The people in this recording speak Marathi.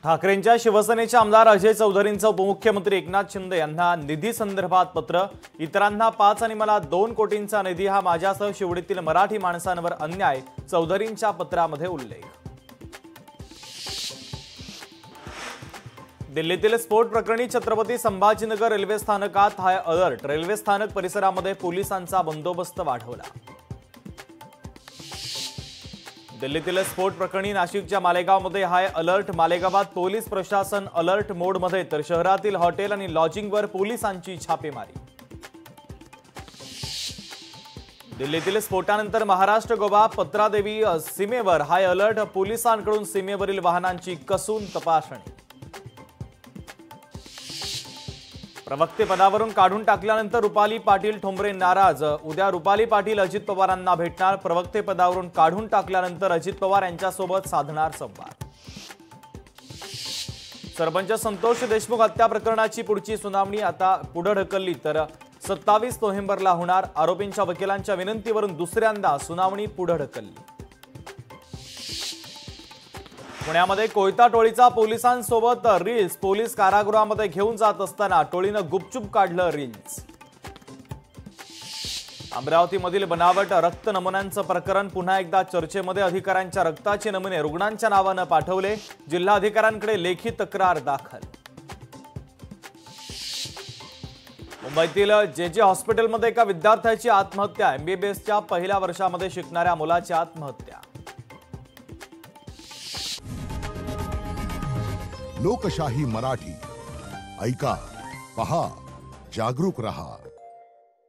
ठाकरेंच्या शिवसेनेचे आमदार अजय चौधरींचं उपमुख्यमंत्री एकनाथ शिंदे यांना निधी संदर्भात पत्र। इतरांना 5 आणि मला 2 कोटींचा निधी हा माझ्यासह शिवडीतील मराठी माणसांवर अन्याय, चौधरींच्या पत्रामध्ये उल्लेख। दिल्लीतील स्फोट प्रकरणी छत्रपती संभाजीनगर रेल्वे स्थानकात हाय अलर्ट। रेल्वे स्थानक परिसरामध्ये पोलिसांचा बंदोबस्त वाढवला। दिल्लीतील स्फोट प्रकरणी नाशिकच्या मालेगावमध्ये हाय अलर्ट। मालेगावात पोलीस प्रशासन अलर्ट मोडमध्ये, तर शहरातील हॉटेल आणि लॉजिंगवर पोलिसांची छापेमारी। दिल्लीतील स्फोटानंतर महाराष्ट्र गोवा पत्रादेवी सीमेवर हाय अलर्ट। पोलिसांकडून सीमेवरील वाहनांची कसून तपासणी। प्रवक्ते पदावरून काढून टाकल्यानंतर रुपाली पाटील ठोंबरे नाराज। उद्या रुपाली पाटील अजित पवारांना भेटणार। प्रवक्ते पदावरून काढून टाकल्यानंतर अजित पवार यांच्यासोबत साधणार संवाद। सरपंच संतोष देशमुख हत्या प्रकरणाची पुढची सुनावणी आता पुढे ढकलली तर 27 नोव्हेंबरला होणार। आरोपींच्या वकिलांच्या विनंतीवरून दुसऱ्यांदा सुनावणी पुढे ढकलली। पुण्यामध्ये कोयता टोळीचा पोलिसांसोबत रील्स। पोलीस कारागृहामध्ये घेऊन जात असताना टोळीनं गुपचूप काढलं रील्स। अमरावतीमधील बनावट रक्त नमुन्यांचं प्रकरण पुन्हा एकदा चर्चेमध्ये। अधिकाऱ्यांच्या रक्ताचे नमुने रुग्णांच्या नावाने पाठवले। जिल्हाधिकाऱ्यांकडे लेखी तक्रार दाखल। मुंबईतील जे हॉस्पिटलमध्ये एका विद्यार्थ्याची आत्महत्या। MBBSच्या पहिल्या वर्षामध्ये शिकणाऱ्या मुलाची आत्महत्या। लोकशाही मराठी ऐका, पहा, जागरूक रहा।